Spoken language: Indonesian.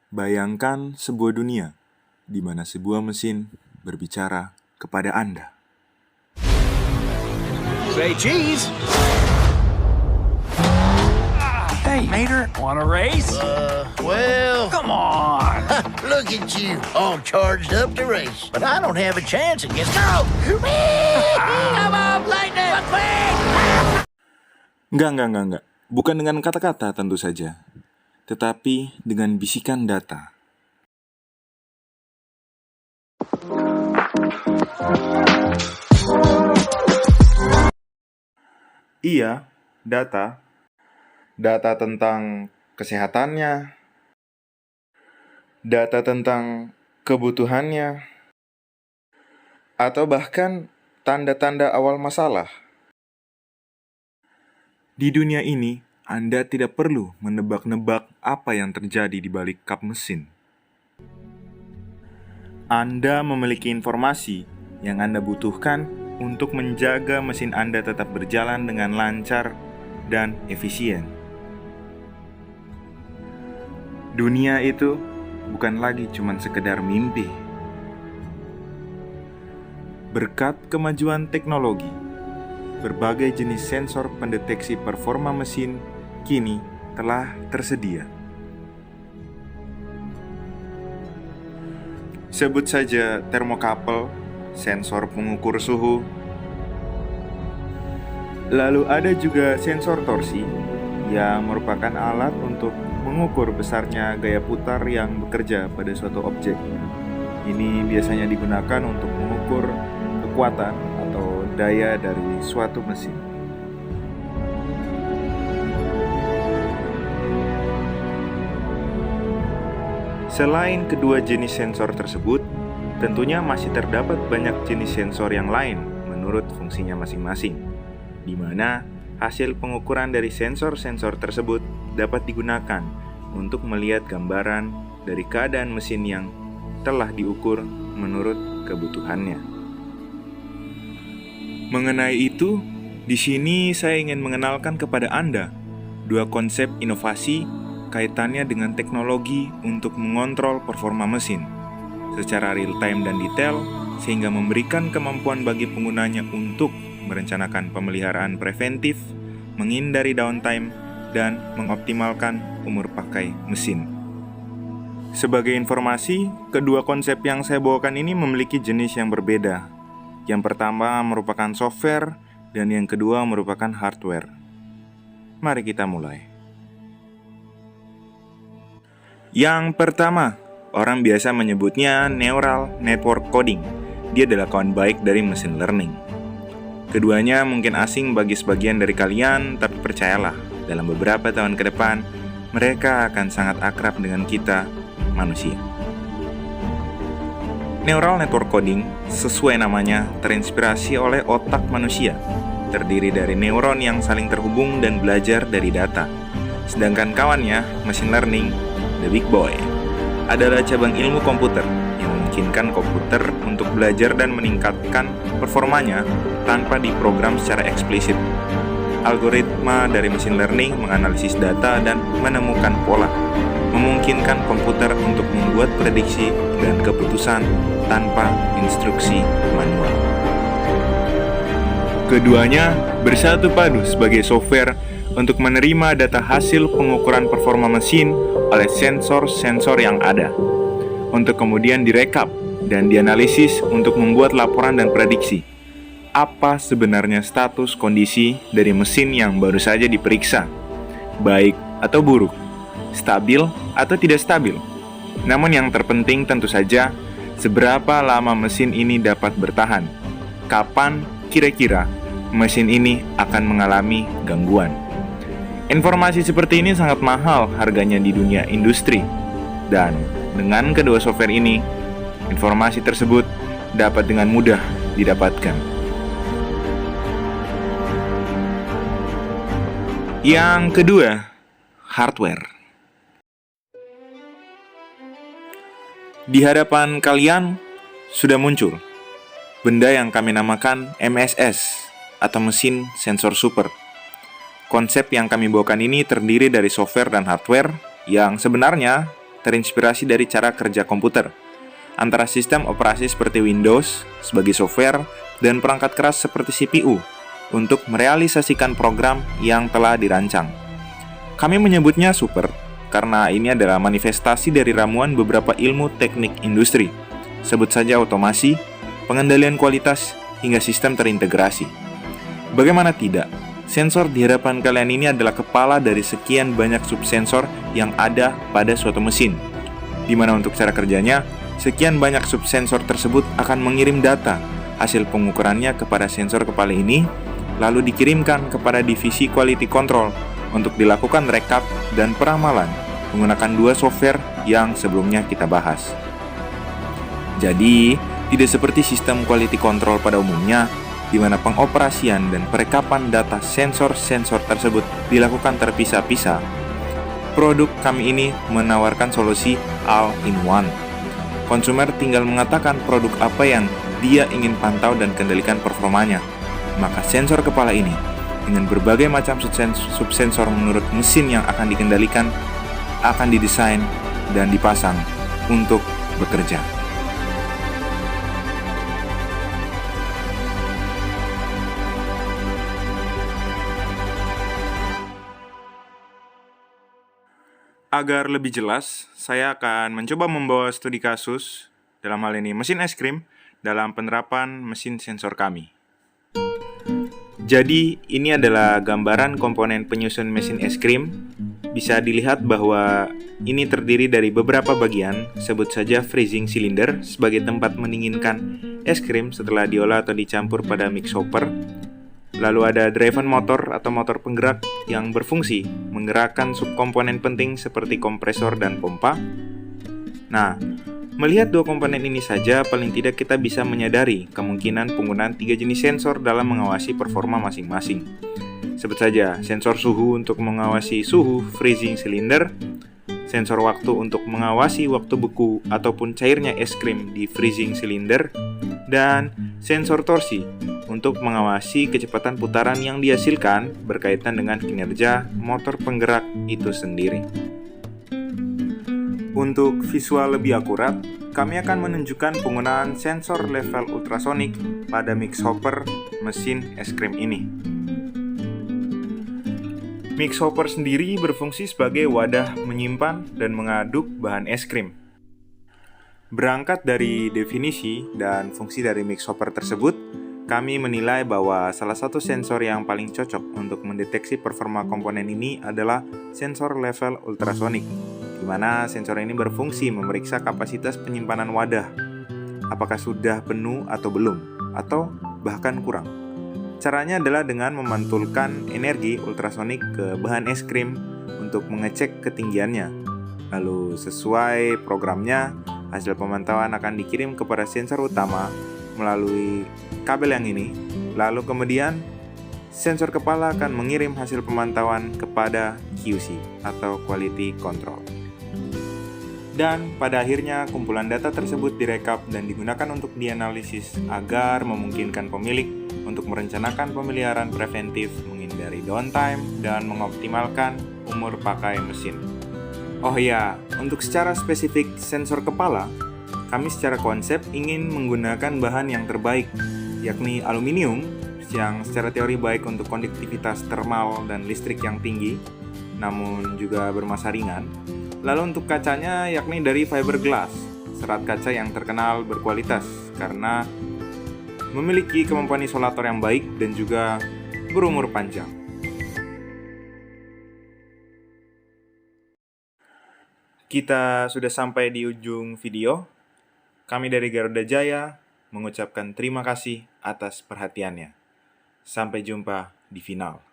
Bayangkan sebuah dunia di mana sebuah mesin berbicara kepada Anda. Say cheese! Hey, Mater, want a race? Well, Come on! look at you, all charged up to race. But I don't have a chance against... Go! Come on, Lightning! McQueen! Enggak. Bukan dengan kata-kata tentu saja, tetapi dengan bisikan data. Iya, data. Data tentang kesehatannya, data tentang kebutuhannya, atau bahkan tanda-tanda awal masalah. Di dunia ini, Anda tidak perlu menebak-nebak apa yang terjadi di balik kap mesin. Anda memiliki informasi yang Anda butuhkan untuk menjaga mesin Anda tetap berjalan dengan lancar dan efisien. Dunia itu bukan lagi cuma sekedar mimpi. Berkat kemajuan teknologi, berbagai jenis sensor pendeteksi performa mesin kini telah tersedia. Sebut saja termokapel, sensor pengukur suhu. Lalu ada juga sensor torsi yang merupakan alat untuk mengukur besarnya gaya putar yang bekerja pada suatu objek. Ini biasanya digunakan untuk mengukur kekuatan atau daya dari suatu mesin. Selain kedua jenis sensor tersebut, tentunya masih terdapat banyak jenis sensor yang lain menurut fungsinya masing-masing, di mana hasil pengukuran dari sensor-sensor tersebut dapat digunakan untuk melihat gambaran dari keadaan mesin yang telah diukur menurut kebutuhannya. Mengenai itu, di sini saya ingin mengenalkan kepada Anda dua konsep inovasi kaitannya dengan teknologi untuk mengontrol performa mesin secara real-time dan detail, sehingga memberikan kemampuan bagi penggunanya untuk merencanakan pemeliharaan preventif, menghindari downtime, dan mengoptimalkan umur pakai mesin. Sebagai informasi, kedua konsep yang saya bawakan ini memiliki jenis yang berbeda. Yang pertama merupakan software, dan yang kedua merupakan hardware. Mari kita mulai. Yang pertama, orang biasa menyebutnya Neural Network Coding. Dia adalah kawan baik dari machine learning. Keduanya mungkin asing bagi sebagian dari kalian, tapi percayalah, dalam beberapa tahun ke depan, mereka akan sangat akrab dengan kita, manusia. Neural Network Coding, sesuai namanya, terinspirasi oleh otak manusia, terdiri dari neuron yang saling terhubung dan belajar dari data. Sedangkan kawannya, machine learning, the big boy, adalah cabang ilmu komputer yang memungkinkan komputer untuk belajar dan meningkatkan performanya tanpa diprogram secara eksplisit. Algoritma dari machine learning menganalisis data dan menemukan pola, memungkinkan komputer untuk membuat prediksi dan keputusan tanpa instruksi manual. Keduanya bersatu padu sebagai software untuk menerima data hasil pengukuran performa mesin oleh sensor-sensor yang ada, untuk kemudian direkap dan dianalisis untuk membuat laporan dan prediksi. Apa sebenarnya status kondisi dari mesin yang baru saja diperiksa, baik atau buruk, stabil atau tidak stabil. Namun yang terpenting tentu saja, seberapa lama mesin ini dapat bertahan, kapan kira-kira mesin ini akan mengalami gangguan. Informasi seperti ini sangat mahal harganya di dunia industri, dan dengan kedua software ini, informasi tersebut dapat dengan mudah didapatkan. Yang kedua, hardware. Di hadapan kalian sudah muncul benda yang kami namakan MSS atau mesin sensor super. Konsep yang kami bawakan ini terdiri dari software dan hardware yang sebenarnya terinspirasi dari cara kerja komputer, antara sistem operasi seperti Windows sebagai software dan perangkat keras seperti CPU untuk merealisasikan program yang telah dirancang. Kami menyebutnya super karena ini adalah manifestasi dari ramuan beberapa ilmu teknik industri. Sebut saja otomasi, pengendalian kualitas, hingga sistem terintegrasi. Bagaimana tidak? Sensor di hadapan kalian ini adalah kepala dari sekian banyak subsensor yang ada pada suatu mesin, di mana untuk cara kerjanya, sekian banyak subsensor tersebut akan mengirim data hasil pengukurannya kepada sensor kepala ini, lalu dikirimkan kepada divisi quality control untuk dilakukan rekap dan peramalan menggunakan dua software yang sebelumnya kita bahas. Jadi, tidak seperti sistem quality control pada umumnya, di mana pengoperasian dan perekapan data sensor-sensor tersebut dilakukan terpisah-pisah. Produk kami ini menawarkan solusi all-in-one. Konsumer tinggal mengatakan produk apa yang dia ingin pantau dan kendalikan performanya. Maka sensor kepala ini, dengan berbagai macam subsensor menurut mesin yang akan dikendalikan, akan didesain dan dipasang untuk bekerja. Agar lebih jelas, saya akan mencoba membawa studi kasus, dalam hal ini mesin es krim, dalam penerapan mesin sensor kami. Jadi, ini adalah gambaran komponen penyusun mesin es krim. Bisa dilihat bahwa ini terdiri dari beberapa bagian, sebut saja freezing cylinder sebagai tempat mendinginkan es krim setelah diolah atau dicampur pada mix hopper. Lalu ada driven motor atau motor penggerak yang berfungsi menggerakkan subkomponen penting seperti kompresor dan pompa. Nah, melihat dua komponen ini saja, paling tidak kita bisa menyadari kemungkinan penggunaan 3 jenis sensor dalam mengawasi performa masing-masing. Sebut saja sensor suhu untuk mengawasi suhu freezing cylinder, sensor waktu untuk mengawasi waktu beku ataupun cairnya es krim di freezing cylinder, dan sensor torsi untuk mengawasi kecepatan putaran yang dihasilkan berkaitan dengan kinerja motor penggerak itu sendiri. Untuk visual lebih akurat, kami akan menunjukkan penggunaan sensor level ultrasonik pada mix hopper mesin es krim ini. Mix hopper sendiri berfungsi sebagai wadah menyimpan dan mengaduk bahan es krim. Berangkat dari definisi dan fungsi dari mix hopper tersebut, kami menilai bahwa salah satu sensor yang paling cocok untuk mendeteksi performa komponen ini adalah sensor level ultrasonik, di mana sensor ini berfungsi memeriksa kapasitas penyimpanan wadah, apakah sudah penuh atau belum, atau bahkan kurang. Caranya adalah dengan memantulkan energi ultrasonik ke bahan es krim untuk mengecek ketinggiannya. Lalu sesuai programnya, hasil pemantauan akan dikirim kepada sensor utama melalui kabel yang ini. Lalu kemudian sensor kepala akan mengirim hasil pemantauan kepada QC atau Quality Control. Dan pada akhirnya kumpulan data tersebut direkap dan digunakan untuk dianalisis agar memungkinkan pemilik untuk merencanakan pemeliharaan preventif, menghindari downtime, dan mengoptimalkan umur pakai mesin. Oh ya, untuk secara spesifik sensor kepala, kami secara konsep ingin menggunakan bahan yang terbaik, yakni aluminium, yang secara teori baik untuk konduktivitas termal dan listrik yang tinggi, namun juga bermassa ringan. Lalu untuk kacanya yakni dari fiberglass, serat kaca yang terkenal berkualitas karena memiliki kemampuan isolator yang baik dan juga berumur panjang. Kita sudah sampai di ujung video. Kami dari Garuda Jaya mengucapkan terima kasih atas perhatiannya. Sampai jumpa di final.